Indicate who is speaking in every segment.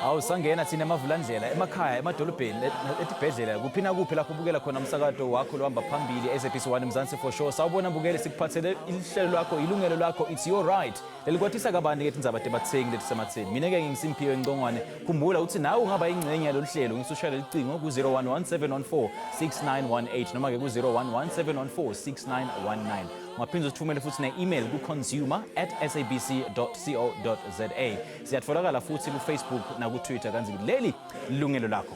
Speaker 1: Awusangena thina emavulandlela emakhaya emadolobheni etibhedlela kuphina kuphi lapho ubukela khona umsakazo wakho lohamba phambili SABC 1 Mzansi for sure. Sawubona bukele sikuphathele ihlelo lakho ilungelo lakho, it's your right. Lelikwathisa kabani ke indzaba debathengi lethi sematheni. Mina ke ngisimpiwe Ngcongwane. Khumbula ukuthi nawe ungaba ingcenye yalo hlelo ngisushaya lecingo ku 0117146918 noma ke ku 0117146919. Ungaphinda usithumele futhi ne-email ku consumer@sabc.co.za. Siyatfolakala futhi ku-Facebook na ku-Twitter kanzi leli Yilungelo Lakho.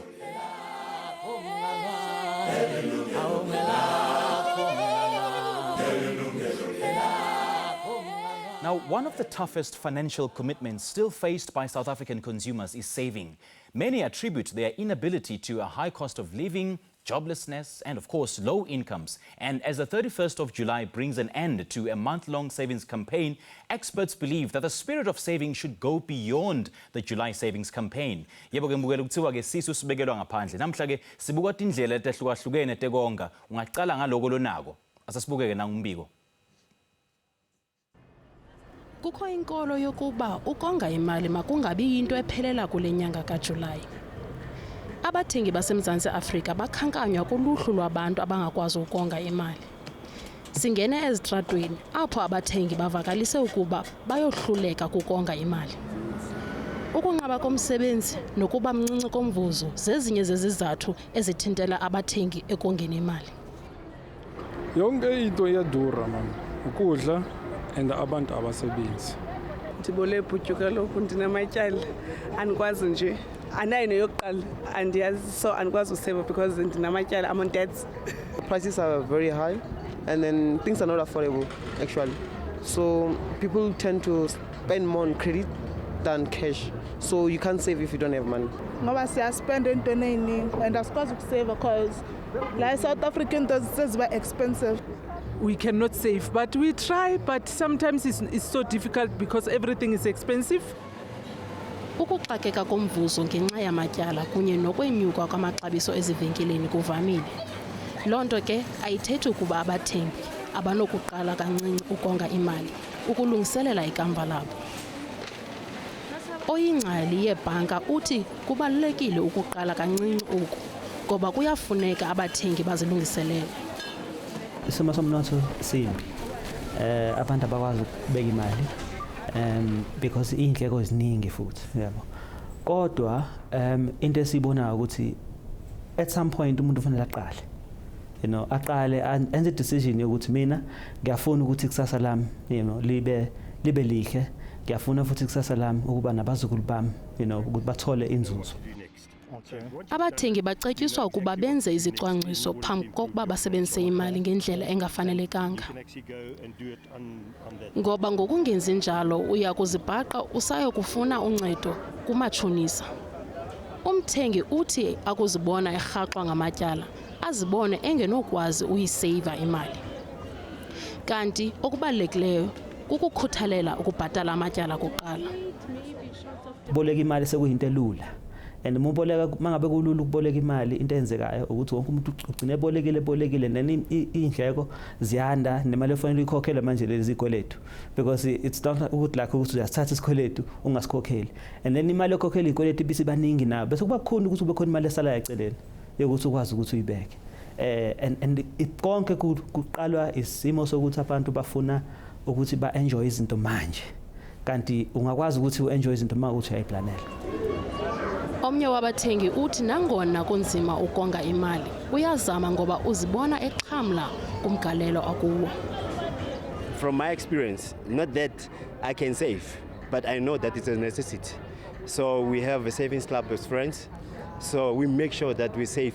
Speaker 1: Now, one of the toughest financial commitments still faced by South African consumers is saving. Many attribute their inability to a high cost of living, joblessness, and of course, low incomes. And as the 31st of July brings an end to a month-long savings campaign, experts believe that the spirit of saving should go beyond the July savings campaign. Yebo ke mbukela kuthiwa ke sisu sibekelwa ngaphandle. Namhla ke sibuka indlela etehlukahlukene tekonga. Ungaqala ngaloko lonako. Asasibukeke nangumbiko.
Speaker 2: Kukho inkolo yokuba ukonga imali makungabi into ephelela kule nyanga kaJulayi. Abathengi baseMzantsi Afrika bakhankanywa kuluhlu lwabantu abangakwazi ukonga imali. Singene ezitratweni apho abathengi bavakalise ukuba bayohluleka kukonga imali. Ukunqaba komsebenzi nokuba mncinci komvuzo zezinye zezizathu ezithintela abathengi ekongeni imali.
Speaker 3: Yonke into iyadura man. Ukudla and abantu abasebenzi.
Speaker 4: Ndibole bhutyuka lokhu ndinamatyala andikwazi nje. Anayo neyokuqala andiyazi so andikwazi usave because ndinamatyala I'm on debts.
Speaker 5: Prices are very high and then things are not affordable actually. So people tend to spend more on credit than cash. So you can't save if you don't have money.
Speaker 6: Ngoba siyaspend entweni eyiningi and asikwazi ukusave because la South African does very expensive.
Speaker 7: We cannot save, but we try, but sometimes it's so difficult because everything is expensive.
Speaker 2: Ukuxakeka komvuzo ngenxa yamatyala kunye nokwenyuka kwamaxabiso ezivenkileni kuvamile. Lonto ke ayithethi ukuba abathengi abanokuqala kancinci ukonga imali ukulungiselela ikamva labo. Oyingcali yebhanka uthi kubalulekile ukuqala kancinci oku ngoba kuyafuneka abathengi bazilungiselele.
Speaker 8: Isimo somnotho simbi. Abantu abakwazi ukubeka imali because indleko eziningi futhi yabo. Kodwa into esibonayo ukuthi at some point umuntu ufanele aqale. You know, aqale enze decision yokuthi mina ngiyafuna ukuthi kusasa lami, you know, libe lihle. Ngiyafuna futhi kusasa lami ukuba nabazukulu bami, you know, ukuthi bathole inzuzo.
Speaker 2: Abathengi bacetshiswa ukuba benze izicwangciso phambi kokuba basebenzise imali ngendlela engafanelekanga. Ngoba ngokungenzi njalo uya kuzibhaqa usayokufuna uncedo kumatshonisa. Umthengi uthi akuzibona erhaxwa ngamatyala, azibone engenokwazi uyisave imali. Kanti okubalulekileyo kukukhuthalela ukubhatala amatyala kuqala.
Speaker 8: Boleka imali sekuyinto elula. And muboleka mangabe kulula ukuboleka imali into enzekayo ukuthi wonke umuntu ugcine ebolekile nani indleko ziyanda nemali efanele ikhokhele manje lezi zikweletu because it's not ukuthi lakho ukuthi uyathatha isikweletu ungasikhokheli and then imali ekhokhela ikweletu ibisibaningi nayo bese kuba khona ukuthi ube khona imali esala eceleni yokuthi ukwazi ukuthi uyibeke and konke kuqalwa isimo sokuthi abantu bafuna ukuthi ba enjoy izinto manje kanti ungakwazi ukuthi uenjoy izinto uma uthi uyayiplanela.
Speaker 2: Omnye wabathengi uthi nangona kunzima ukonga imali uyazama ngoba uzibona exhamla kumgalelo akuwo.
Speaker 9: From my experience, not that I can save, but I know that it's a necessity. So we have a savings club with friends. So we make sure that we save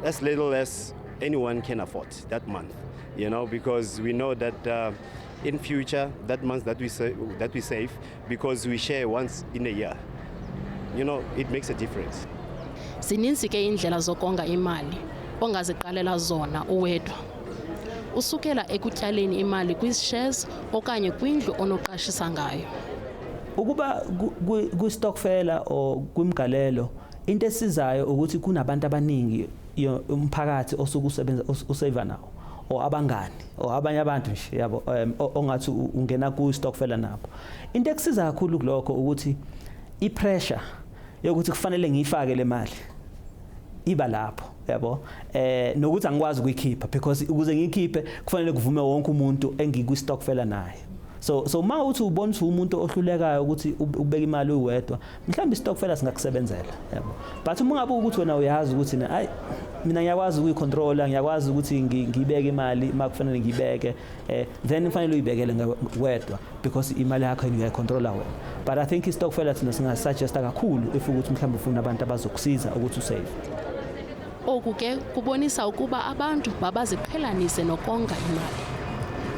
Speaker 9: as little as anyone can afford that month, you know, because we know that in future, that month that we save, because we share once in a year. You know, it makes a difference.
Speaker 2: Zininzi ke indlela zokonga imali ongaziqalela zona uwedwa. Usukela ekutyaleni imali kwi-shares okanye kwindlu onoqashisa ngayo.
Speaker 8: Ukuba ku-stockfela o kwimgalelo into esizayo ukuthi kunabantu abaningi umphakathi osuku usebenza usave nawo o abangani o abanye abantu nje yabo ongathi ungena ku-stockfela nabo. Into ekusiza kakhulu kulokho ukuthi i-pressure yokuthi kufanele ngiyifake le mali iba lapho yabo nokuthi angikwazi ukuyikhipha because ukuze ngiyikhiphe kufanele kuvume wonke umuntu engikwi-stokfela naye so uma uthi ubona ukuthi umuntu ohlulekayo ukuthi ubeka imali uwedwa mhlawumbe i-stokfela singakusebenzela yabo but uma ngabe ukuthi wena uyazi ukuthi hayi mina ngiyakwazi ukuyicontrola ngiyakwazi ukuthi ngibeke imali uma kufanele ngibeke then kufanele uyibekele wedwa because imali yakho uyayicontrola wena but I think i-stokfela thina singasuggesta kakhulu if ukuthi mhlawumbe ufuna abantu abazokusiza ukuthi usave.
Speaker 2: Oku ke kubonisa ukuba abantu mabaziqhelanise nokonga imali.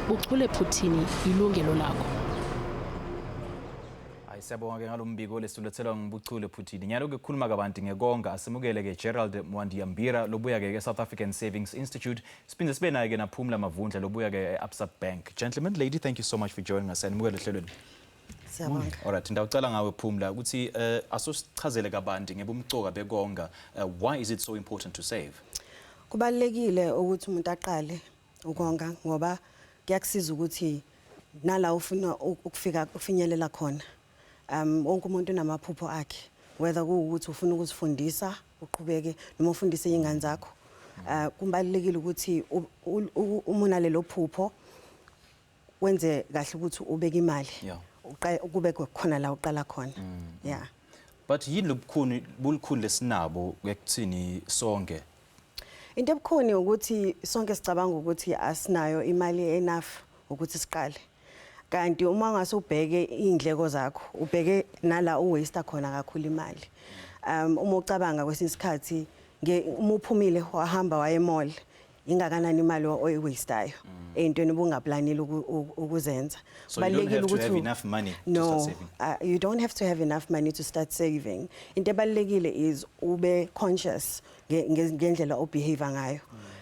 Speaker 2: Buchule Puthini, Yilungelo Lakho.
Speaker 1: Siyabonga ke ngalombiko lesithulethelwa ngubuchule Puthini. Nyalo ke khuluma kabanti ngekonga asimukele ke Gerald Mwandiyambira lobuya ke South African Savings Institute. Siphinde sibe naye ke naphumla Mavundla lobuya ke Absa Bank. Gentlemen, lady, thank you so much for joining us and mukele hlelweni.
Speaker 10: Siyabonga.
Speaker 1: Alright, ndawucala ngawe Phumla ukuthi asosichazele kabanti ngebumcoka bekonga. Why is it so important to save?
Speaker 10: Kubalekile ukuthi umuntu aqale ukonga ngoba kuyakusiza ukuthi nala ufuna ukufika ufinyelela khona wonke umuntu unamaphupho akhe whether kuukuthi ufuna ukuzifundisa uqhubeke noma ufundise izingane zakho kubalekile ukuthi umuna lelo phupho wenze kahle ukuthi ubeke imali ukube khona la uqala khona yeah
Speaker 1: but yini lobukhulu lesinabo ekuthini sonke
Speaker 10: into ebukhuni ukuthi sonke sicabanga ukuthi asinayo imali enough ukuthi siqale kanti uma ngase ubheke indleko zakho ubheke nala uwaste khona kakhulu imali uma ucabanga kwesinsikhathi uma uphumile wahamba waye mall ingakanani imali oyiwastayo entweni bungaplanile ukuzenza
Speaker 1: balekile ukuthi have enough money to start saving.
Speaker 10: You don't have to have enough money to start saving. Into ebalekile is ube conscious ngendlela obehave ngayo.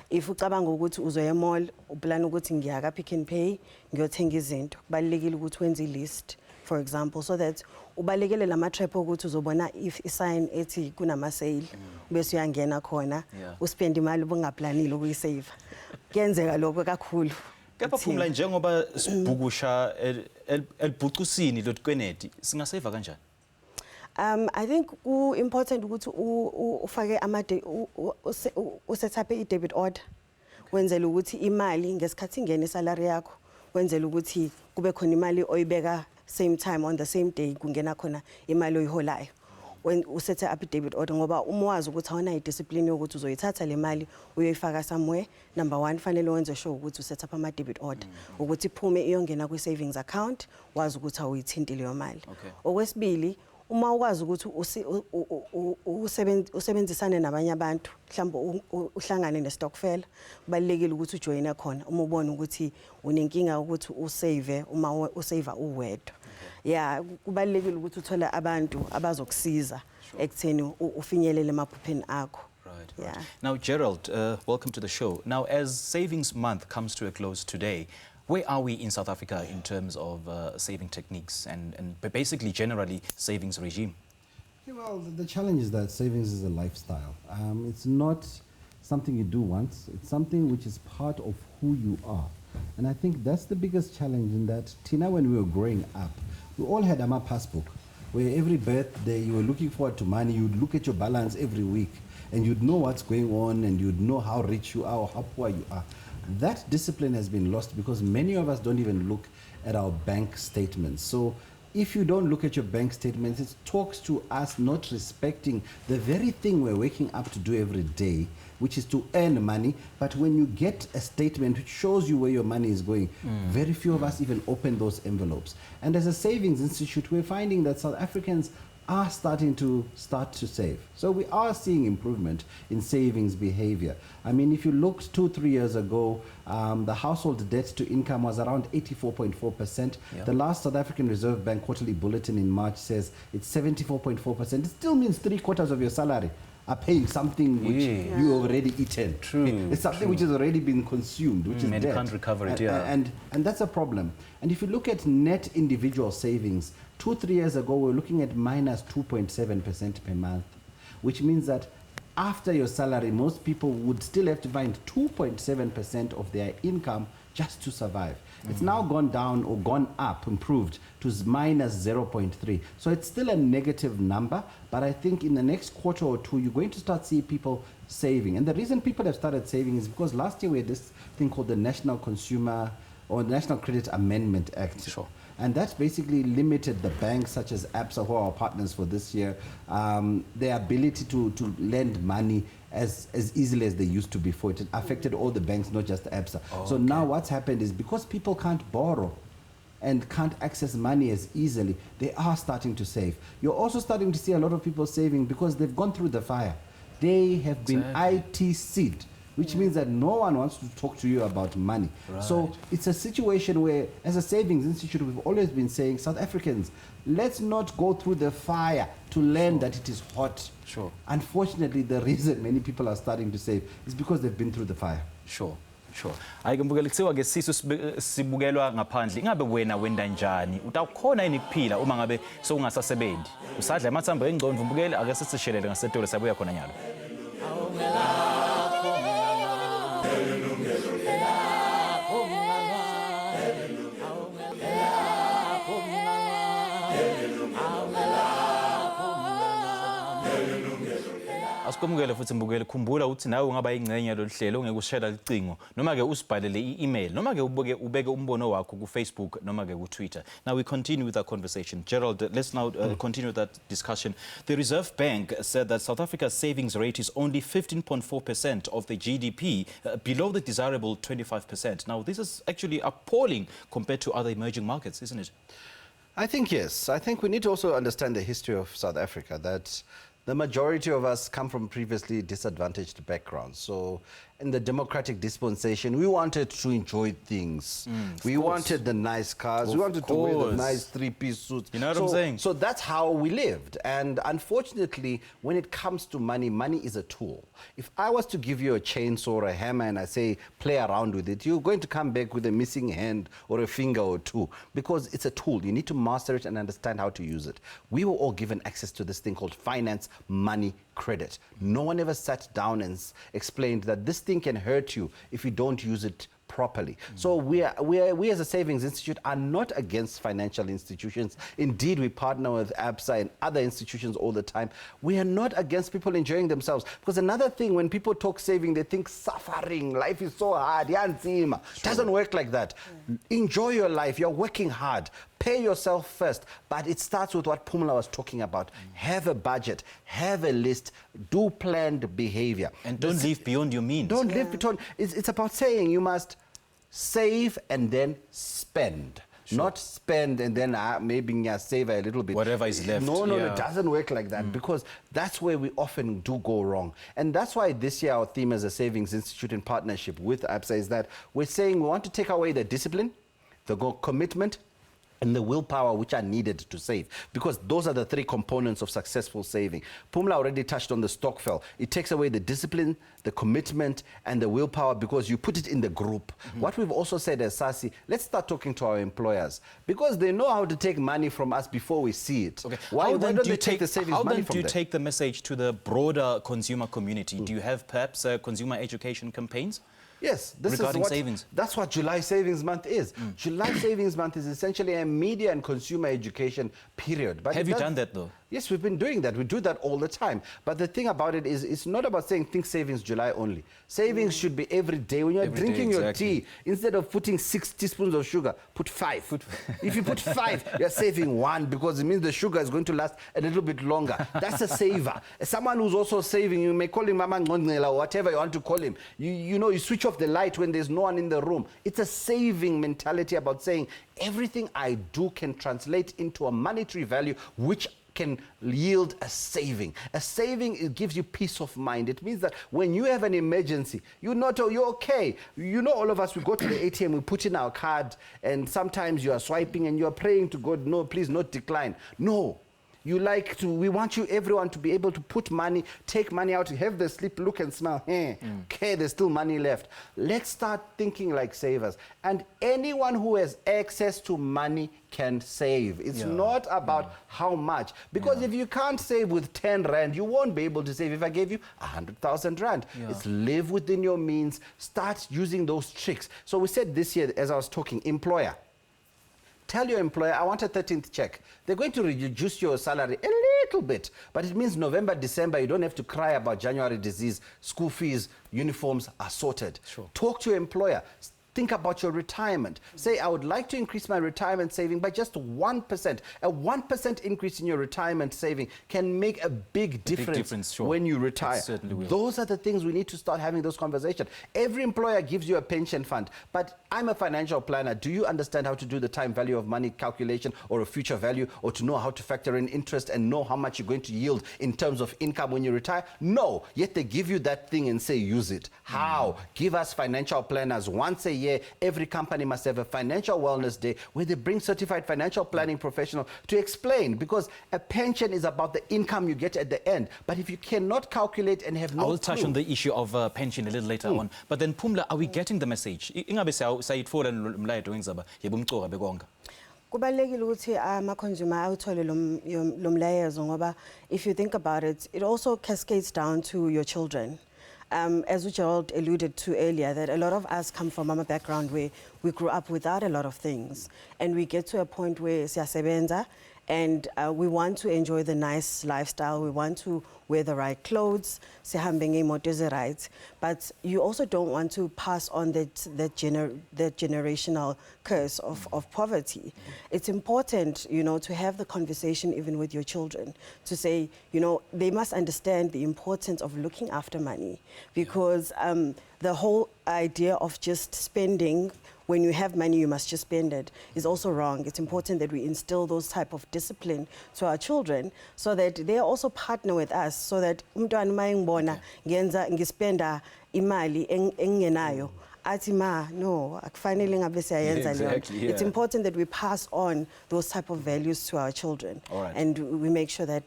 Speaker 10: If ucabanga ukuthi uzoya mall uplan ukuthi ngiya ka Pick n Pay ngiyothenga izinto kubalekile ukuthi wenze i-list for example so that ubalekele lama trap ukuthi uzobona if sign ethi kunama sale bese uyangena khona uspend imali ubungaplanile ukuyisave kuyenzeka lokho kakhulu.
Speaker 1: Kepha Phumla njengoba sibhukusha elibhucusini lotkwenedi singaseva kanjani?
Speaker 10: I think important ukuthi ufake set up i-debit order wenzela ukuthi imali ngesikhathi ingene salary yakho wenzela ukuthi kube khona imali oyibeka same time on the same day kungena khona imali oyiholayo when uset up i-debit order ngoba uma wazi ukuthi awuna i-discipline yokuthi uzoyithatha le mali uyoyifaka somewhere number 1 fanele wenze sure ukuthi uset up ama-debit order ukuthi iphume iyongena kwi-savings account wazi ukuthi awuyithinti leyo mali okwesibili uma ukwazi ukuthi usebenzisane nabanye abantu mhlawumbe uhlangane ne-stokfela kubalekile ukuthi ujoyine khona uma ubona ukuthi unenkinga ukuthi usave uma usave uwedwa yeah kubalekile ukuthi uthola abantu abazokusiza ekutheni ufinyelele emaphupheni akho.
Speaker 1: Right. Now Gerald, welcome to the show. Now as Savings Month comes to a close today, where are we in South Africa in terms of saving techniques and basically generally savings regime?
Speaker 11: Yeah, well, the challenge is that savings is a lifestyle. It's not something you do once. It's something which is part of who you are. And I think that's the biggest challenge in that, Tina, when we were growing up, we all had a passbook where every birthday you were looking forward to money. You'd look at your balance every week and you'd know what's going on and you'd know how rich you are or how poor you are. That discipline has been lost because many of us don't even look at our bank statements. So if you don't look at your bank statements, it talks to us not respecting the very thing we're waking up to do every day, which is to earn money. But when you get a statement which shows you where your money is going, very few of us even open those envelopes. And as a savings institute, we're finding that South Africans are starting to save. So we are seeing improvement in savings behavior. I mean, if you looked 2-3 years ago, the household debt to income was around 84.4%. The last South African Reserve Bank quarterly bulletin in March says it's 74.4%. It still means 3/4 of your salary are paying something which you already eaten. It's something which has already been consumed, which is debt.
Speaker 1: And you can't recover it,
Speaker 11: and that's a problem. And if you look at net individual savings, 2-3 years ago, we were looking at minus 2.7% per month, which means that after your salary, most people would still have to find 2.7% of their income just to survive. It's now gone down or gone up, improved to minus 0.3. So it's still a negative number, but I think in the next quarter or two, you're going to start seeing people saving. And the reason people have started saving is because last year we had this thing called the National Consumer or National Credit Amendment Act.
Speaker 1: Sure.
Speaker 11: And that's basically limited the banks such as ABSA, who are our partners for this year, their ability to lend money as easily as they used to before. It affected all the banks, not just ABSA. So now what's happened is because people can't borrow and can't access money as easily, they are starting to save. You're also starting to see a lot of people saving because they've gone through the fire. They have been ITC'd, which means that no one wants to talk to you about money.
Speaker 1: Right.
Speaker 11: So it's a situation where, as a savings institute, we've always been saying, South Africans, let's not go through the fire to learn that it is hot.
Speaker 1: Sure.
Speaker 11: Unfortunately, the reason many people are starting to save is because they've been through the fire.
Speaker 1: Sure. Sure. Hayi mbukela kuthiwa ke sisu sibukelwa ngaphandle. Ingabe wena wenda njani? Utawukhona yini kuphila uma ngabe sowungasasebenzi? Usadla amathambo engqondo mbukele ake sisishelele ngasetolo sabuya khona nyalo. Asikomukele futhi mbukele khumbula ukuthi nawe ungaba ingcenye yalo hlelo ongeke ushela licingo noma ke usibhalele i-email noma ke ubeke umbono wakho ku Facebook noma ke ku Twitter. Now we continue with our conversation. Gerald, let's now continue that discussion. The Reserve Bank said that South Africa's savings rate is only 15.4% of the GDP, below the desirable 25%. Now this is actually appalling compared to other emerging markets, isn't it?
Speaker 12: I think yes. I think we need to also understand the history of South Africa, that the majority of us come from previously disadvantaged backgrounds. So in the democratic dispensation, we wanted to enjoy things. We wanted the nice cars. We wanted to wear the nice three-piece suits.
Speaker 1: You know what I'm saying?
Speaker 12: So that's how we lived. And unfortunately, when it comes to money, money is a tool. If I was to give you a chainsaw or a hammer and I say, play around with it, you're going to come back with a missing hand or a finger or two, because it's a tool. You need to master it and understand how to use it. We were all given access to this thing called finance, money, credit. No one ever sat down and explained that this thing can hurt you if you don't use it properly. So we as a savings institute are not against financial institutions. Indeed, we partner with ABSA and other institutions all the time. We are not against people enjoying themselves. Because another thing, when people talk saving, they think suffering, life is so hard, it doesn't work like that. Enjoy your life, you're working hard. Pay yourself first, but it starts with what Pumla was talking about. Have a budget, have a list, do planned behavior.
Speaker 1: And don't live beyond your means.
Speaker 12: Don't live beyond. It's about saying you must save and then spend. Sure. Not spend and then maybe save a little bit.
Speaker 1: Whatever is left.
Speaker 12: No, it doesn't work like that, because that's where we often do go wrong. And that's why this year our theme as a savings institute in partnership with ABSA is that we're saying we want to take away the discipline, the commitment, and the willpower which are needed to save, because those are the three components of successful saving. Pumla already touched on the stokvel. It takes away the discipline, the commitment, and the willpower, because you put it in the group. What we've also said as SASI, let's start talking to our employers, because they know how to take money from us before we see it.
Speaker 1: Okay.
Speaker 12: Why don't they take the savings money from them? How do you
Speaker 1: take the message to the broader consumer community? Do you have perhaps consumer education campaigns?
Speaker 12: Yes,
Speaker 1: regarding savings.
Speaker 12: That's what July Savings Month is. July Savings Month is essentially a media and consumer education period. But
Speaker 1: have you done that though?
Speaker 12: Yes, we've been doing that. We do that all the time. But the thing about it is, it's not about saying think savings July only. Savings should be every day. When you're drinking your tea, instead of putting 6 teaspoons of sugar, put 5. If you put 5, you're saving 1, because it means the sugar is going to last a little bit longer. That's a saver. Someone who's also saving, you may call him Mama Ngondela or whatever you want to call him. You know, you switch off the light when there's no one in the room. It's a saving mentality about saying everything I do can translate into a monetary value which can yield a saving. A saving, it gives you peace of mind. It means that when you have an emergency, you're okay. You know, all of us, we go to the ATM, we put in our card, and sometimes you are swiping and you are praying to God, no, please not decline. No. we want everyone to be able to put money, take money out, have the sleep, look and smell. Okay, there's still money left. Let's start thinking like savers. And anyone who has access to money can save. It's not about how much. Because if you can't save with 10 rand, you won't be able to save if I gave you 100,000 rand. It's live within your means. Start using those tricks. So we said this year, as I was talking, employer. Tell your employer, I want a 13th check. They're going to reduce your salary a little bit, but it means November, December, you don't have to cry about January disease. School fees, uniforms are sorted. Talk to your employer. Think about your retirement. Say, I would like to increase my retirement saving by just 1%. A 1% increase in your retirement saving can make a big difference when you retire. Those are the things we need to start having those conversations. Every employer gives you a pension fund, but I'm a financial planner. Do you understand how to do the time value of money calculation or a future value, or to know how to factor in interest and know how much you're going to yield in terms of income when you retire? No, yet they give you that thing and say, use it. How? Give us financial planners once a year. Every company must have a financial wellness day where they bring certified financial planning professional to explain, because a pension is about the income you get at the end. But if you cannot calculate and have no
Speaker 1: I will touch on the issue of pension a little later on. But then, Pumla, are we getting the message?
Speaker 10: Kubalulekile ukuthi ama-consumer awuthole lo mlayezo ngoba if you think about it, it also cascades down to your children. As Gerald alluded to earlier, that a lot of us come from a background where we grew up without a lot of things, and we get to a point where siyasebenza and we want to enjoy the nice lifestyle, we want to wear the right clothes, right, but you also don't want to pass on that generational curse of poverty. It's important, to have the conversation even with your children, to say, they must understand the importance of looking after money, because the whole idea of just spending, when you have money, you must just spend it, is also wrong. It's important that we instill those type of discipline to our children so that they also partner with us, so that umntwana mayengibona ngenza ngispenda imali engenayo athi ma no akufanele ngabe siyayenza leyo. It's important that we pass on those type of values to our children, and we make sure that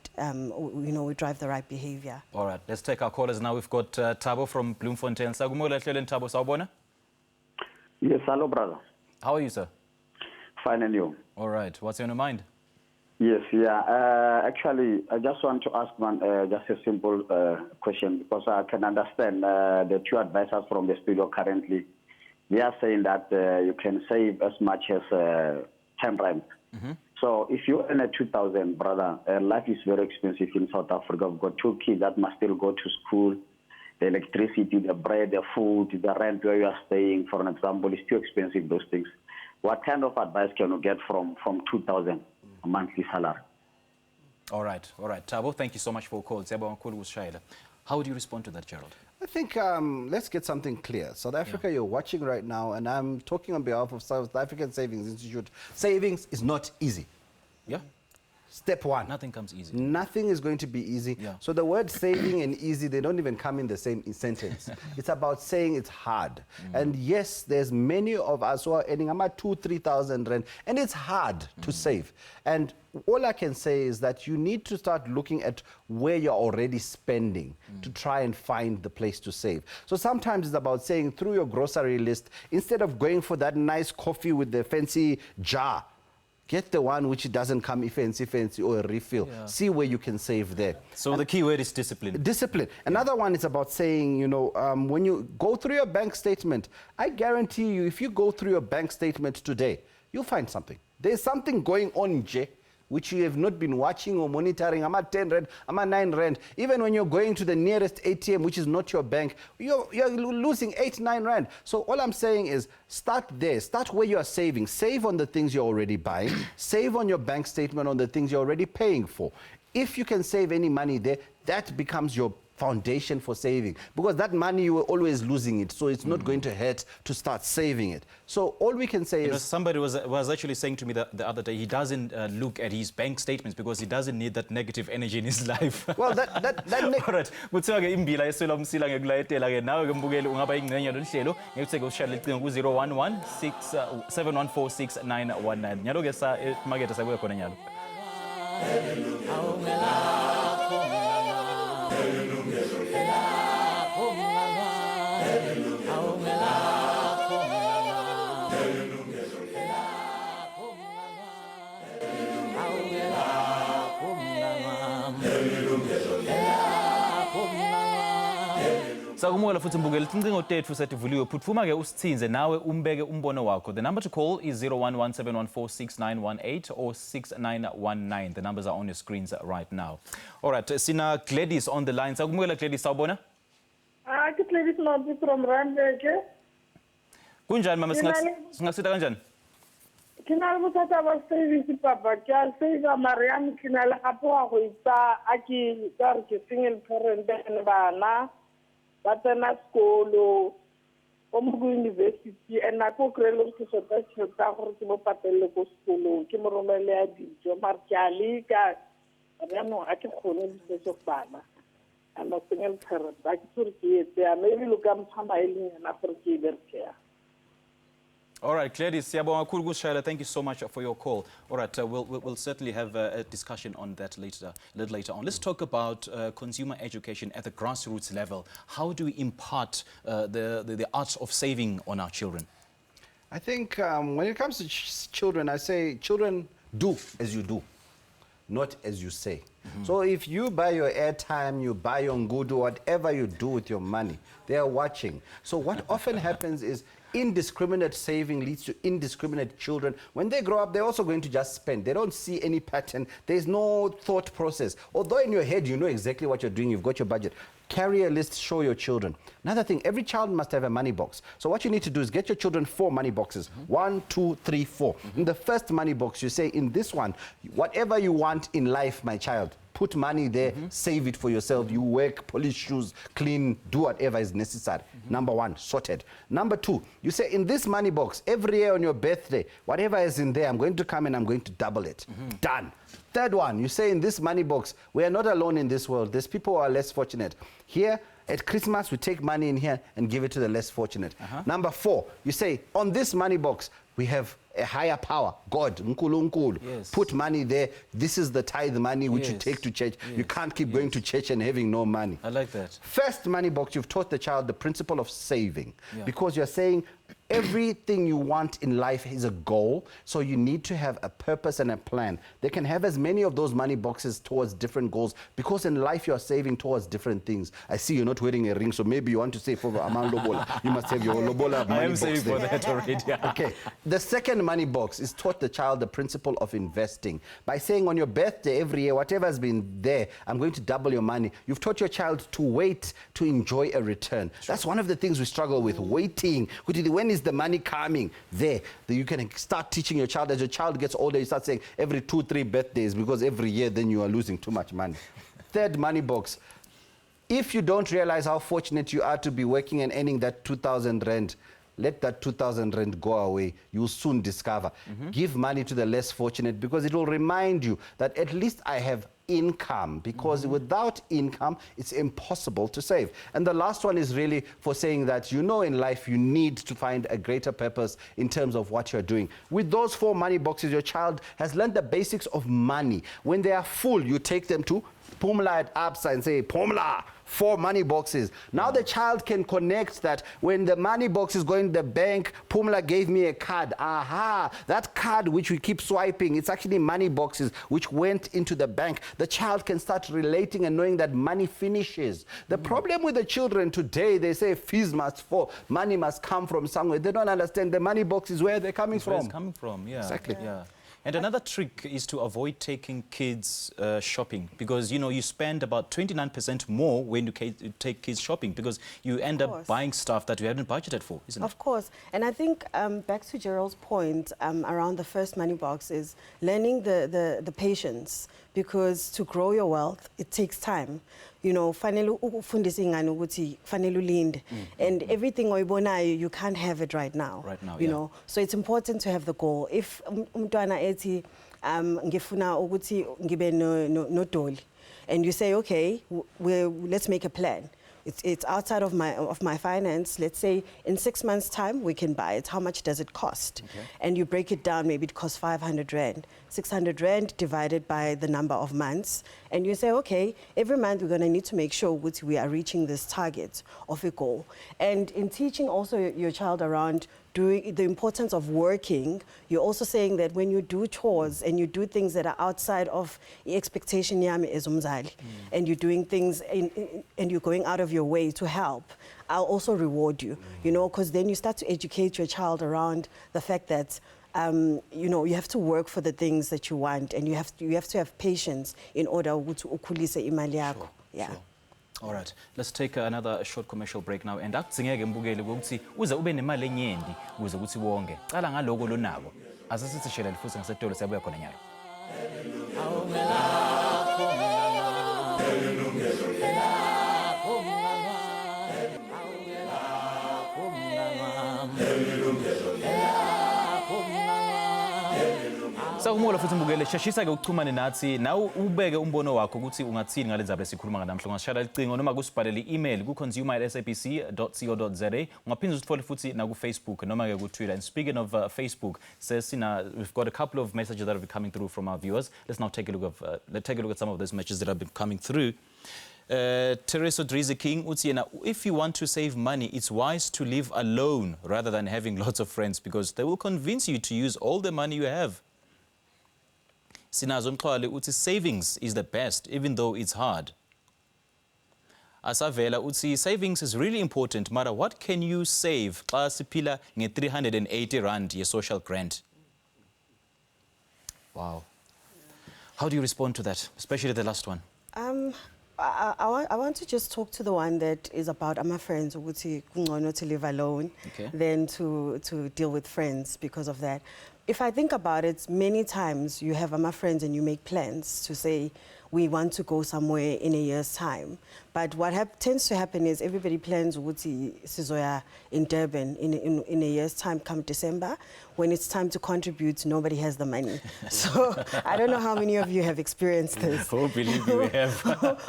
Speaker 10: we drive the right behavior.
Speaker 1: All right, let's take our callers now. We've got Thabo from Bloemfontein. Sagumola hlelweni Thabo, sawubona?
Speaker 13: Yes, hello, brother.
Speaker 1: How are you, sir?
Speaker 13: Fine, and you?
Speaker 1: All right. What's on your mind?
Speaker 13: Yes, yeah. Actually, I just want to ask just a simple question, because I can understand the two advisors from the studio currently. They are saying that you can save as much as 10 rand. So if you earn a 2,000, brother, life is very expensive in South Africa. We've got 2 kids that must still go to school. The electricity, the bread, the food, the rent where you are staying, for an example, is too expensive, those things. What kind of advice can you get from 2,000 a monthly salary?
Speaker 1: All right. Thabo, thank you so much for your call. How would you respond to that, Gerald?
Speaker 12: I think let's get something clear. South Africa, you're watching right now, and I'm talking on behalf of South African Savings Institute. Savings is not easy.
Speaker 1: Yeah.
Speaker 12: Step one.
Speaker 1: Nothing comes easy.
Speaker 12: Nothing is going to be easy. So the word saving and easy, they don't even come in the same sentence. It's about saying it's hard. And yes, there's many of us who are earning about 2,000-3,000 rand, and it's hard to save. And all I can say is that you need to start looking at where you're already spending to try and find the place to save. So sometimes it's about saying through your grocery list, instead of going for that nice coffee with the fancy jar, get the one which doesn't come fancy or a refill. See where you can save there.
Speaker 1: So the key word is discipline.
Speaker 12: Discipline. Another one is about saying, when you go through your bank statement, I guarantee you, if you go through your bank statement today, you'll find something. There's something going on, Jay, which you have not been watching or monitoring. I'm at 10 rand, I'm at 9 rand. Even when you're going to the nearest ATM, which is not your bank, you're losing 8, 9 rand. So all I'm saying is start there. Start where you're saving. Save on the things you're already buying. Save on your bank statement on the things you're already paying for. If you can save any money there, that becomes your foundation for saving, because that money you were always losing it, so it's not going to hurt to start saving it. So all we can say is
Speaker 1: somebody was actually saying to me the other day, he doesn't look at his bank statements because he doesn't need that negative energy in his life.
Speaker 12: Well, that
Speaker 1: all right, kuthiwa ke imbila eswela umsila ngekulayetela ke nawe ke mbukeli ungaba ingcenye loluhlelo ngekuthi ke ushaya lecingo ku 011 7146919 nyalo ke sa emarket sabuya khona nyalo. Sakumukela futhi mbukeli tincingo tethu setivuliwe phuthuma ke usithinze nawe umbeke umbono wakho. The number to call is 0117146918 or 6919. The numbers are on your screens right now. All right, sina Gladys on the line. Sakumukela Gladys, sawubona?
Speaker 14: Gladys Nodi from Randburg.
Speaker 1: Kunjani mama, singasitha kanjani?
Speaker 14: Kina botata ba savings papa ke a save Mariam kina le gape wa go itsa a ke ka re ke single parent ene bana ba tsena sekolo go mo university and a go krelo ke sota tshota gore ke mo patelle go sekolo ke mo romele ya dijo mar ke a leka ya no a ke khone di se bana and a single parent ba ke tsore ke etse ya maybe lo ka mphama ile na gore ke berkea.
Speaker 1: All right, Gladys, thank you so much for your call. All right, we'll certainly have a discussion on that a little later on. Let's talk about consumer education at the grassroots level. How do we impart the art of saving on our children?
Speaker 12: I think when it comes to children, I say children do as you do, not as you say. So if you buy your airtime, you buy your ngudu, whatever you do with your money, they are watching. So what often happens is indiscriminate saving leads to indiscriminate children. When they grow up, they're also going to just spend. They don't see any pattern. There's no thought process. Although in your head, you know exactly what you're doing. You've got your budget. Carry a list, show your children. Another thing, every child must have a money box. So what you need to do is get your children 4 money boxes. 1, 2, 3, 4. In the first money box, you say, in this one, whatever you want in life, my child, put money there, save it for yourself. You work, polish shoes, clean, do whatever is necessary. Number 1, sorted. Number 2, you say, in this money box, every year on your birthday, whatever is in there, I'm going to come and I'm going to double it. Done. Third one, you say, in this money box, we are not alone in this world. There's people who are less fortunate. Here, at Christmas, we take money in here and give it to the less fortunate. Number 4, you say, on this money box, we have a higher power, God, Nkulu Nkulu.
Speaker 1: Yes.
Speaker 12: Put money there. This is the tithe money which you take to church. You can't keep going to church and having no money.
Speaker 1: I like that.
Speaker 12: First money box, you've taught the child the principle of saving. Because you're saying everything you want in life is a goal, so you need to have a purpose and a plan. They can have as many of those money boxes towards different goals, because in life you're saving towards different things. I see you're not wearing a ring, so maybe you want to save for Aman Lobola. You must have your Lobola money box. I am saving for that already. Okay. The second money box is taught the child the principle of investing. By saying on your birthday every year, whatever has been there, I'm going to double your money. You've taught your child to wait to enjoy a return. That's one of the things we struggle with, waiting. When is the money coming? There. You can start teaching your child. As your child gets older, you start saying every 2-3 birthdays, because every year then you are losing too much money. Third money box. If you don't realize how fortunate you are to be working and earning that 2,000 rand, let that 2,000 rand go away. You'll soon discover. Give money to the less fortunate, because it will remind you that at least I have income, because without income, it's impossible to save. And the last one is really for saying that, you know, in life, you need to find a greater purpose in terms of what you're doing. With those 4 money boxes, your child has learned the basics of money. When they are full, you take them to Pumla at Absa and say, Pumla, 4 money boxes. Now the child can connect that when the money box is going to the bank, Pumla gave me a card. Aha, that card which we keep swiping, it's actually money boxes which went into the bank. The child can start relating and knowing that money finishes. The problem with the children today, they say fees must fall, money must come from somewhere. They don't understand the money box is where they're coming from.
Speaker 1: Where it's coming from, yeah. Exactly. Yeah. And another trick is to avoid taking kids shopping, because, you know, you spend about 29% more when you take kids shopping, because you end up buying stuff that you hadn't budgeted for, isn't it?
Speaker 10: Of course. And I think back to Gerald's point around the first money box is learning the patience, because to grow your wealth, it takes time. You know, and everything you can't have it right now. Right now, you know. So it's important to have the goal. If umntwana ethi ngifuna ukuthi ngibe no dolly, and you say, okay, let's make a plan. it's outside of my finance. Let's say in 6 months' time we can buy it. How much does it cost?
Speaker 1: Okay.
Speaker 10: And you break it down. Maybe it costs 500 rand. 600 rand divided by the number of months, and you say, okay, every month we're going to need to make sure we are reaching this target of a goal. And in teaching also your child around doing the importance of working, you're also saying that when you do chores and you do things that are outside of the expectation yami as umzali, and you're doing things and you're going out of your way to help, I'll also reward you, you know, because then you start to educate your child around the fact that you know, you have to work for the things that you want, and you have to have patience in order to ukhulise imali yakho. Yeah.
Speaker 1: Sure. All right, let's take another short commercial break now. And akudzingeke mbukeli ukuthi uze ube nemali enyendi ukuze ukuthi wonge. Cala ngaloko lonako. Asasithi shela lifuthi ngasetolo siyabuya khona nyalo. Sawumola futhi mbukele sheshisa ke ukuchumane nathi nawe ubeke umbono wakho ukuthi ungathini ngale ndzaba esikhuluma namhlanje ungasishaya licingo noma kusibhalele i-email ku consumer@sabc.co.za ungaphinda usithole futhi na ku Facebook noma ke ku Twitter. And speaking of Facebook, we've got a couple of messages that have been coming through from our viewers. Let's now take a look at some of those messages that have been coming through. Teresa Driza King, if you want to save money, it's wise to live alone rather than having lots of friends, because they will convince you to use all the money you have. Sinazo Mxwale uthi savings is the best, even though it's hard. Asavela uthi savings is really important, matter what can you save xa siphila nge-380 rand ye-social grant. Wow. How do you respond to that, especially the last one?
Speaker 10: I want to just talk to the one that is about my friends, ukuthi kungcono to live alone than to deal with friends because of that. If I think about it, many times you have my friends and you make plans to say, we want to go somewhere in a year's time. But what tends to happen is everybody plans ukuthi sizoya in Durban in a year's time come December. When it's time to contribute, nobody has the money. So I don't know how many of you have experienced this.
Speaker 1: Oh, believe me, we have.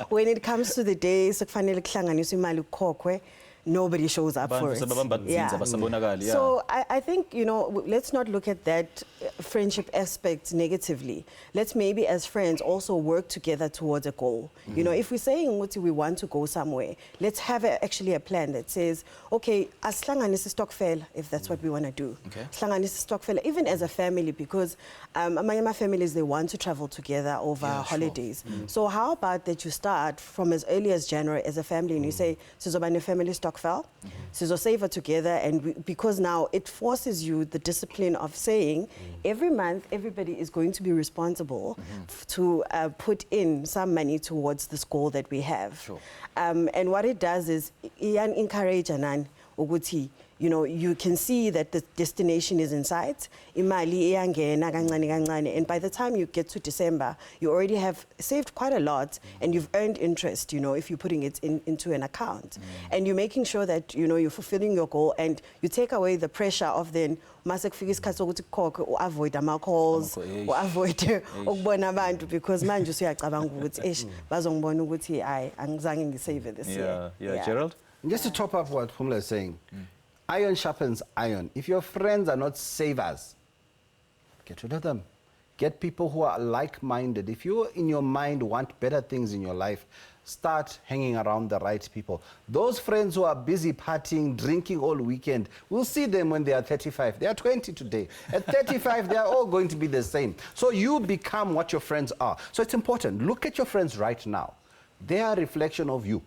Speaker 1: When
Speaker 10: it comes to the day, sekufanele kuhlanganiswe imali ukhokhwe, nobody shows up for it. So I think, you know, let's not look at that friendship aspect negatively. Let's maybe as friends also work together towards a goal. You know, if we're saying we want to go somewhere, let's have actually a plan that says, okay, asihlanganise stokvel, if that's what we want to do. Sihlanganise stokvel, even as a family, because my families, they want to travel together over holidays. So how about that you start from as early as January as a family and you say, sizobane family stokvel, save together, and because now it forces you the discipline of saying every month everybody is going to be responsible to put in some money towards this goal that we have. And what it does is encourage ukuthi, you know, you can see that the destination is in sight. Imali iyangena kancane kancane, and by the time you get to December, you already have saved quite a lot, and you've earned interest, you know, if you're putting it into an account. And you're making sure that, you know, you're fulfilling your goal, and you take away the pressure of then avoid calls, avoid ukubona abantu, because manje usuyacabanga ukuthi bazongibona ukuthi angizange ngisave this year.
Speaker 12: Yeah, Gerald? Just to top up what Phumla is saying, iron sharpens iron. If your friends are not savers, get rid of them. Get people who are like-minded. If you, in your mind, want better things in your life, start hanging around the right people. Those friends who are busy partying, drinking all weekend, we'll see them when they are 35. They are 20 today. At 35, they are all going to be the same. So you become what your friends are. So it's important. Look at your friends right now. They are a reflection of you.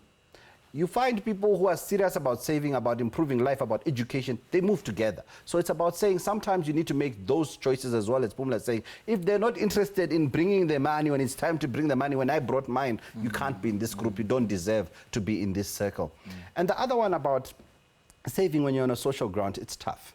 Speaker 12: You find people who are serious about saving, about improving life, about education, they move together. So it's about saying sometimes you need to make those choices as well, as Pumla is saying. If they're not interested in bringing their money when it's time to bring the money, when I brought mine, you can't be in this group. You don't deserve to be in this circle. And the other one about saving when you're on a social ground, it's tough.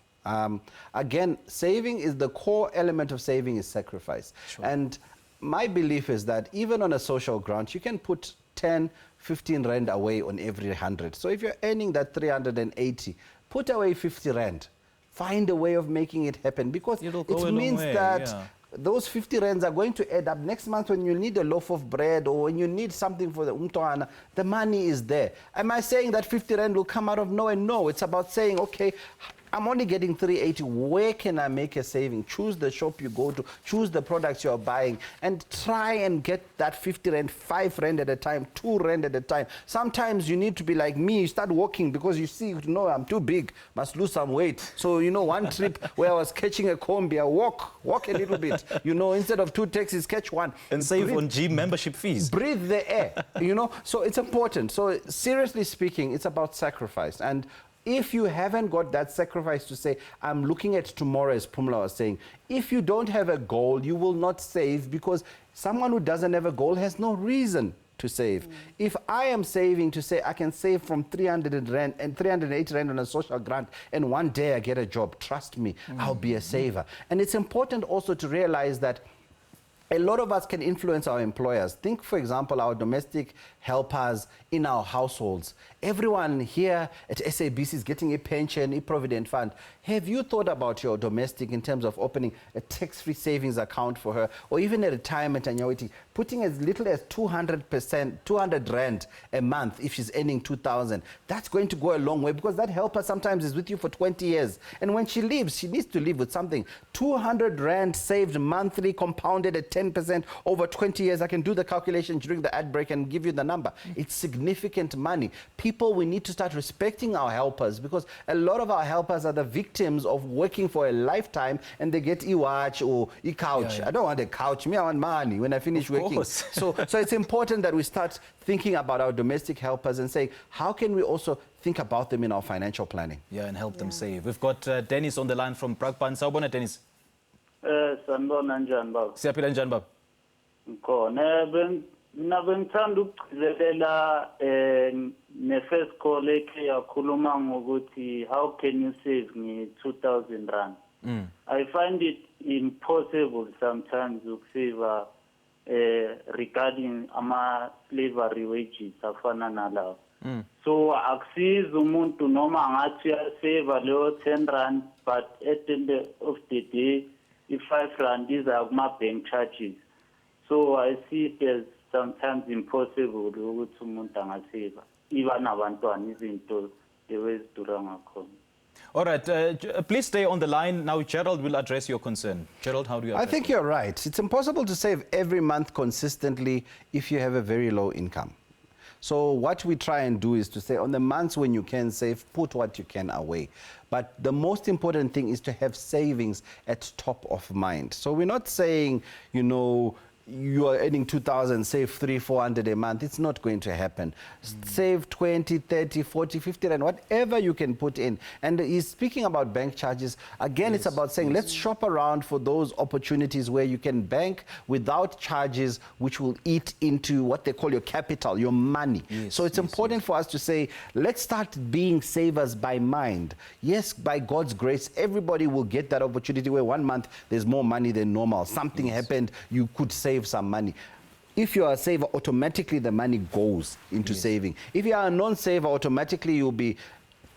Speaker 12: Again, saving is the core element of saving is sacrifice. And my belief is that even on a social ground, you can put 10, 15 rand away on every 100. So if you're earning that 380, put away 50 rand. Find a way of making it happen, because it means that those 50 rands are going to add up next month when you need a loaf of bread or when you need something for the umtwana. The money is there. Am I saying that 50 rand will come out of nowhere? No, it's about saying, okay, I'm only getting 380. Where can I make a saving? Choose the shop you go to, choose the products you're buying, and try and get that 50 rand, 5 rand at a time, 2 rand at a time. Sometimes you need to be like me, you start walking because you see, I'm too big, must lose some weight. So, one trip where I was catching a combi, I walk a little bit, instead of 2 taxis, catch 1.
Speaker 1: And save on gym membership fees.
Speaker 12: Breathe the air, So it's important. So seriously speaking, it's about sacrifice. And if you haven't got that sacrifice to say, I'm looking at tomorrow, as Pumla was saying, if you don't have a goal, you will not save, because someone who doesn't have a goal has no reason to save. If I am saving to say I can save from 300 rand and 380 rand on a social grant, and one day I get a job, trust me, I'll be a saver. And it's important also to realize that a lot of us can influence our employers. Think, for example, our domestic helpers in our households. Everyone here at SABC is getting a pension, a provident fund. Have you thought about your domestic in terms of opening a tax-free savings account for her, or even a retirement annuity, putting as little as 200 rand a month if she's earning 2,000? That's going to go a long way, because that helper sometimes is with you for 20 years. And when she leaves, she needs to live with something. 200 rand saved monthly, compounded at 10% over 20 years. I can do the calculation during the ad break and give you the number. It's significant money. People, we need to start respecting our helpers, because a lot of our helpers are the victims of working for a lifetime, and they get e-watch or e-couch. I don't want a couch. Me, I want money when I finish working. So it's important that we start thinking about our domestic helpers and saying, how can we also think about them in our financial planning?
Speaker 1: Yeah, and help them save. We've got Dennis on the line from Brakpan. Sawubona, Dennis.
Speaker 15: Sanibona njani baba?
Speaker 1: Siyaphila njani baba?
Speaker 15: Khona mina bengithanda ukugcizelela ne-first call ekhe yakhuluma ngokuthi how can you save nge-2,000 rand. I find it impossible sometimes ukusave regarding ama-slavery wages afana nalawo. So akusiza umuntu noma ngathi uyasave leyo 10 rand, but at the end of the day i-5 rand iza kuma-bank charges. So I see it as sometimes impossible ukuthi umuntu angaseva iba nabantwana izinto ezidura ngakhona.
Speaker 1: All right, please stay on the line. Now Gerald will address your concern. Gerald, how do you address
Speaker 12: I think you're right. It's impossible to save every month consistently if you have a very low income. So what we try and do is to say, on the months when you can save, put what you can away. But the most important thing is to have savings at top of mind. So we're not saying, you are earning 2,000, save 300-400 a month. It's not going to happen. Save 20, 30, 40, 50 and whatever you can put in. And he's speaking about bank charges. Again, it's about saying, let's shop around for those opportunities where you can bank without charges, which will eat into what they call your capital, your money. So it's important for us to say, let's start being savers by mind. Yes, by God's grace, everybody will get that opportunity where one month there's more money than normal. Something happened, you could save some money. If you are a saver, automatically the money goes into saving. If you are a non-saver, automatically you'll be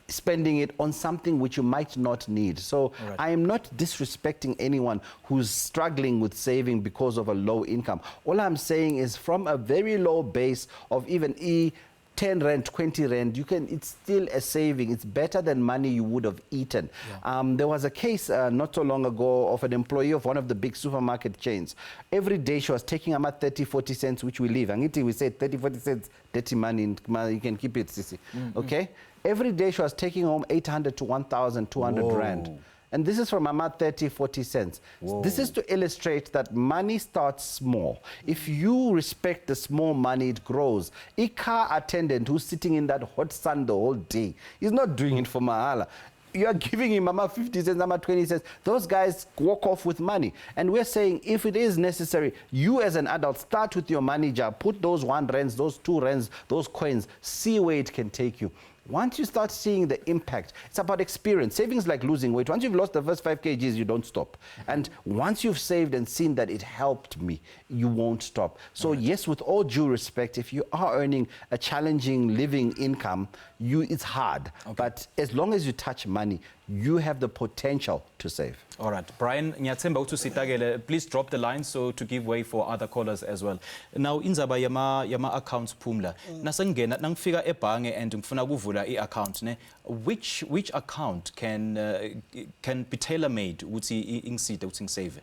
Speaker 12: spending it on something which you might not need. So I am not disrespecting anyone who's struggling with saving because of a low income. All I'm saying is, from a very low base of even 10 rand, 20 rand, it's still a saving. It's better than money you would have eaten. There was a case not so long ago of an employee of one of the big supermarket chains. Every day she was taking 30, 40 cents, which we leave. And we say 30, 40 cents, dirty money, you can keep it, Sisi. Okay? Every day she was taking home 800 to 1,200 rand. And this is from 30, 40 cents. This is to illustrate that money starts small. If you respect the small money, it grows. A car attendant who's sitting in that hot sun the whole day, he's not doing it for mahala. You are giving him 50 cents, 20 cents. Those guys walk off with money. And we're saying, if it is necessary, you as an adult, start with your manager, put those 1 rands, those 2 rands, those coins, see where it can take you. Once you start seeing the impact, it's about experience. Savings like losing weight. Once you've lost the first 5 kgs, you don't stop. And once you've saved and seen that it helped me, you won't stop. So yes, with all due respect, if you are earning a challenging living income, it's hard. But as long as you touch money, you have the potential to save.
Speaker 1: All right, Brian, ngiyatsemba ukuthi usitagele. Please drop the line so to give way for other callers as well. Now, inzaba yama accounts Pumla. Nasengena nangifika ebhange and ngifuna ukuvula i-account ne. Which account can be tailor-made ukuthi ingiside ukuthi ngisave?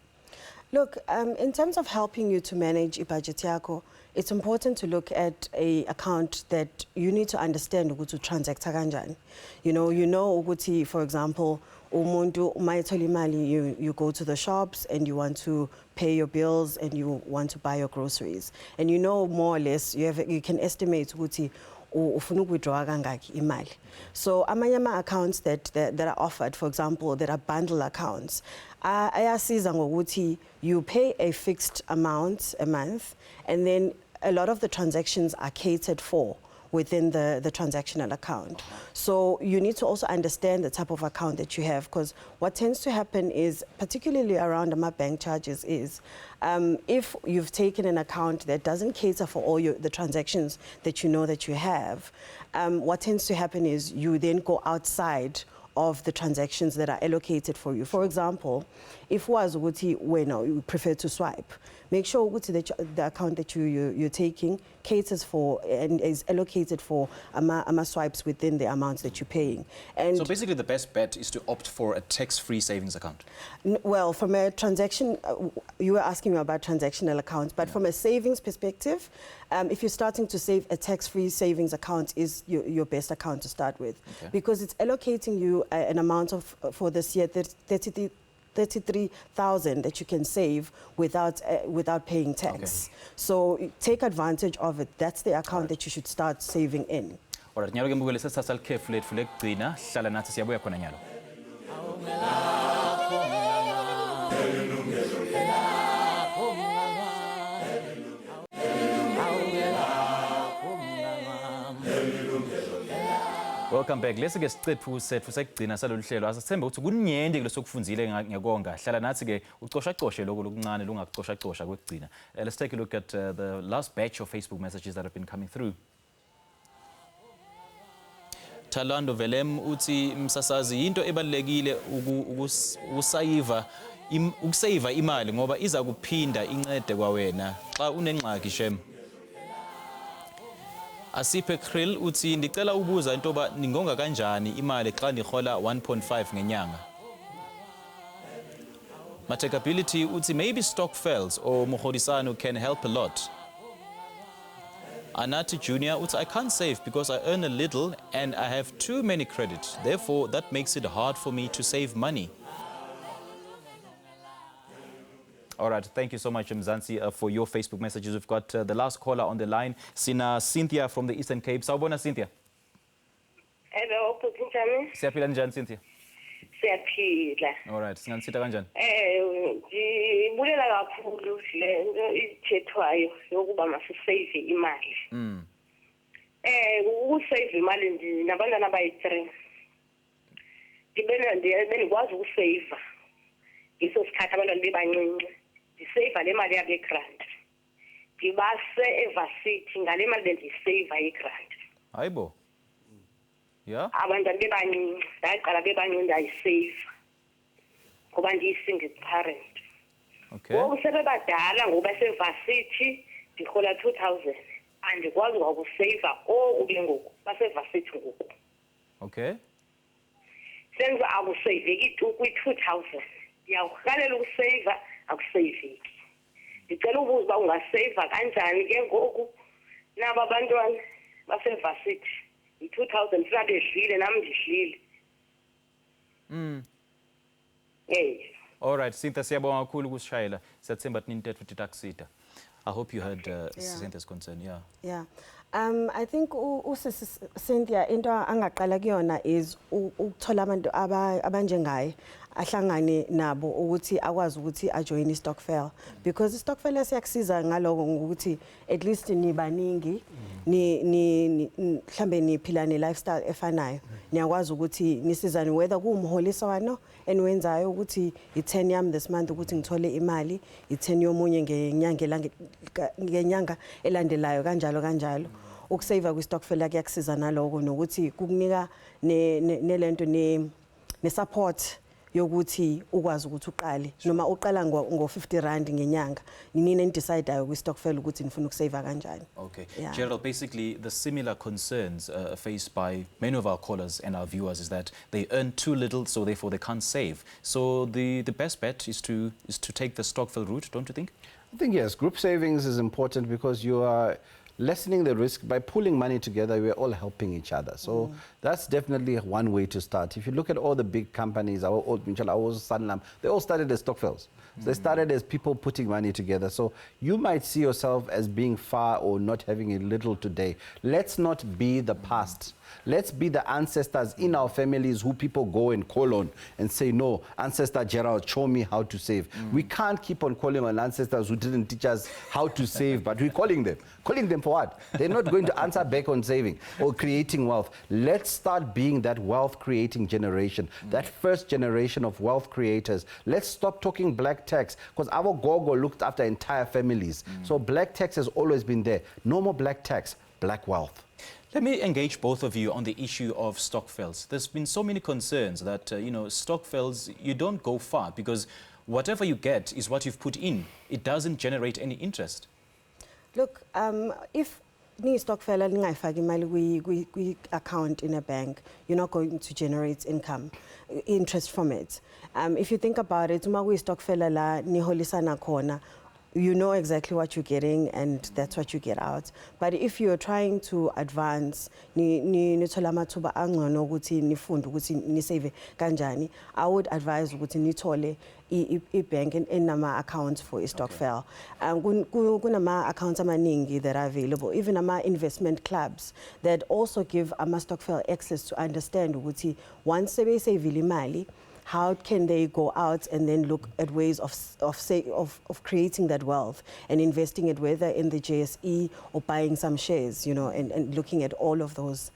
Speaker 10: Look, in terms of helping you to manage budget yako, it's important to look at a account that you need to understand ukuthi transact kanjani. You know ukuthi, for example, umuntu mayithola imali, you go to the shops and you want to pay your bills and you want to buy your groceries, and you know more or less you can estimate ukuthi ufuna withdraw kangaki imali. So amanye accounts that are offered, for example, that are bundle accounts, ayasiza ngokuthi you pay a fixed amount a month, and then a lot of the transactions are catered for within the transactional account. So you need to also understand the type of account that you have, because what tends to happen is, particularly around my bank charges, is if you've taken an account that doesn't cater for all the transactions that you know that you have, what tends to happen is you then go outside of the transactions that are allocated for you. For example, if you prefer to swipe, make sure that the account that you're taking caters for and is allocated for swipes within the amounts that you're paying. And
Speaker 1: so basically the best bet is to opt for a tax-free savings account.
Speaker 10: Well, from a transaction, you were asking me about transactional accounts, but from a savings perspective, if you're starting to save, a tax-free savings account is your best account to start with, because it's allocating you an amount of, for this year, 33,000 that you can save without paying tax. So take advantage of it. That's the account that you should start saving in.
Speaker 1: All right, nyalo ke mbukele sesasal carefully etfule kugcina hlala nathi siyabuya khona nyalo. Welcome back. Lesi ke siqephu sethu sekugcina salolu hlelo. Asithembe ukuthi kunyende kulosokufunzile ngekonga. Hlala nathi ke ucoshacoshe lokho lokuncane lungakucoshacosha kwekugcina. Let's take a look at the last batch of Facebook messages that have been coming through. Talando Velem uthi msasazi into ebalekile ukusave imali ngoba iza kuphinda incede kwawena xa unengxaki shem. Asiphe Krill uthi ndicela ubuza into ba ningonga kanjani imali xa ndihola 1.5 ngenyanga. Matekability uthi maybe stokvels or muhodisano can help a lot. Anati Junior uthi I can't save because I earn a little and I have too many credits. Therefore that makes it hard for me to save money. All right, thank you so much, Mzansi, for your Facebook messages. We've got the last caller on the line, Sina Cynthia from the Eastern Cape. Sawubona Cynthia.
Speaker 16: Hello, kunjani?
Speaker 1: Siyaphila njani Cynthia?
Speaker 16: Siyaphila.
Speaker 1: All right, singanisitha kanjani?
Speaker 16: Ngibulela kakhulu le nto ithethwayo yokuba masisave imali. Ukusave imali ndinabantwana abayi-3. Bendikwazi ukusave. Iso sikhathi abantwana bebancinci. Ndisave le mali yabo yegrant. Ndibase evarsity ngale mali bendiyisave yegrant.
Speaker 1: Hayibo. Yeah.
Speaker 16: Abantwana bebancinci, ndaqala bebancinci ndayisave. Ngoba ndiyi-single parent.
Speaker 1: Okay.
Speaker 16: Ngoku sebebadala ngoba sevarsity ndihola 2,000. Andikwazi ukusave ube ngoku basevarsity ngoku.
Speaker 1: Okay.
Speaker 16: Senza akusaveki kwi-2,000. Ndiyawuhalela ukusave akusaveki. Ndicela ubuza uba ungasave kanjani ke ngoku nabo abantwana basevarsity. I-2,000 funa bedlile nami ndidlile.
Speaker 1: All right, Cynthia, siyabonga kakhulu ukusishayela. Siyathemba ukuthi nintethe futhi takusida. I hope you heard Cynthia's concern.
Speaker 10: Yeah. I think Cynthia into angaqala kuyona is ukuthola abantu abanjengaye ahlangane nabo ukuthi akwazi ukuthi ajoin istokvel, because istokvel siyakusiza ngaloko ukuthi at least nibaningi mhlambe niphila ne lifestyle efanayo, niyakwazi ukuthi nisizane whether kuumholiswano enwenzayo ukuthi i10 yami this month ukuthi ngithole imali, i10 yomunye ngenyanga elandelayo kanjalo. Ukusave kwistokvel kuyakusiza naloko nokuthi kukunika nelento ne-support yokuthi ukwazi ukuthi uqale noma uqala ngo-50 rand ngenyanga nini enidecidayo kwi-stokvel ukuthi nifuna ukuseva kanjani.
Speaker 1: Okay.
Speaker 10: Yeah.
Speaker 1: Gerald, basically the similar concerns faced by many of our callers and our viewers is that they earn too little, so therefore they can't save. So the best bet is to take the stokvel route, don't you think?
Speaker 12: I think yes, group savings is important because you are lessening the risk. By pooling money together, we're all helping each other. So that's definitely one way to start. If you look at all the big companies, our old Mutual, our Sanlam, they all started as stokvels. So they started as people putting money together. So you might see yourself as being far or not having a little today. Let's not be the past. Let's be the ancestors in our families who people go and call on and say, no, Ancestor Gerald, show me how to save. We can't keep on calling on ancestors who didn't teach us how to save, but we're calling them. Calling them for what? They're not going to answer back on saving or creating wealth. Let's start being that wealth creating generation, that first generation of wealth creators. Let's stop talking black tax, because our gogo looked after entire families. So black tax has always been there. No more black tax, black wealth.
Speaker 1: Let me engage both of you on the issue of stokvels. There's been so many concerns that, stokvels, you don't go far because whatever you get is what you've put in. It doesn't generate any interest.
Speaker 10: Look, if ni-stokvel ningayifaki imali kwi-account in a bank, you're not going to generate interest from it. If you think about it, uma kuyi-stokvel la niholisana khona, you know exactly what you're getting and that's what you get out. But if you're trying to advance, nithola amathuba angcono ukuthi nifunde ukuthi nisave kanjani, I would advise ukuthi nithole i-bank enama accounts for i-stokvel. Kunama accounts amaningi that are available, even ama investment clubs that also give ama-stokvel access to understand ukuthi once they save imali, how can they go out and then look at ways of creating that wealth and investing it, whether in the JSE or buying some shares, and looking at all of those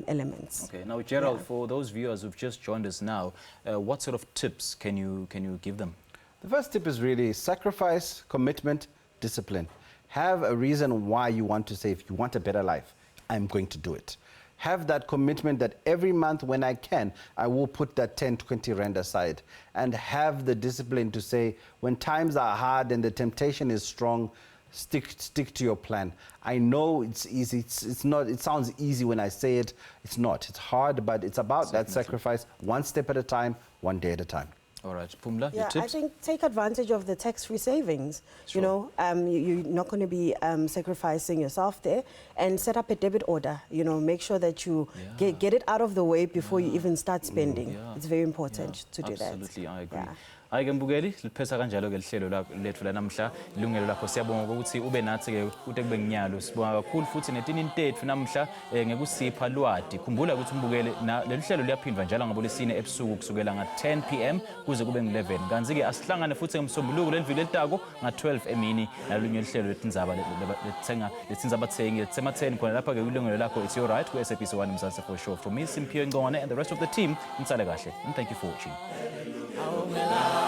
Speaker 10: elements.
Speaker 1: Okay, now Gerald, for those viewers who've just joined us now, what sort of tips can you give them?
Speaker 12: The first tip is really sacrifice, commitment, discipline. Have a reason why you want to save. You want a better life. I'm going to do it. Have that commitment that every month when I can, I will put that 10, 20 rand aside, and have the discipline to say, when times are hard and the temptation is strong, stick to your plan. I know it's easy. It's not. It sounds easy when I say it. It's not. It's hard, but it's about that sacrifice, one step at a time, one day at a time.
Speaker 1: All right, Pumla,
Speaker 10: yeah,
Speaker 1: your tips?
Speaker 10: I think take advantage of the tax-free savings. Sure. You're not going to be sacrificing yourself there, and set up a debit order. Make sure that you get it out of the way before you even start spending. It's very important to do that.
Speaker 1: Absolutely, I agree. Hayi ke mbukeli liphesa kanjalo ke lihlelo lethu lanamhla Yilungelo Lakho. Siyabonga ukuthi ube nathi ke kude kube nginyalo. Sibonga kakhulu futhi netini tethu namhla ngekusipha lwadi. Khumbula ukuthi umbukele leli hlelo liyaphindwa njalo ngabolesine ebusuku kusukela nga-10 PM kuze kube nge-11. Kanzi ke asihlangane futhi ngemsombuluko leliviki letako nga-12 emini nalunye lihlelo letindzaba letsinza abathengi lesema-10 khona lapha ke Yilungelo Lakho. It's your right ku SABC 1 Mzansi for sure. From me, Simphiwe Ngongwane, and the rest of the team, nisale kahle. And thank you for watching.
Speaker 17: Yilungelo Lakho.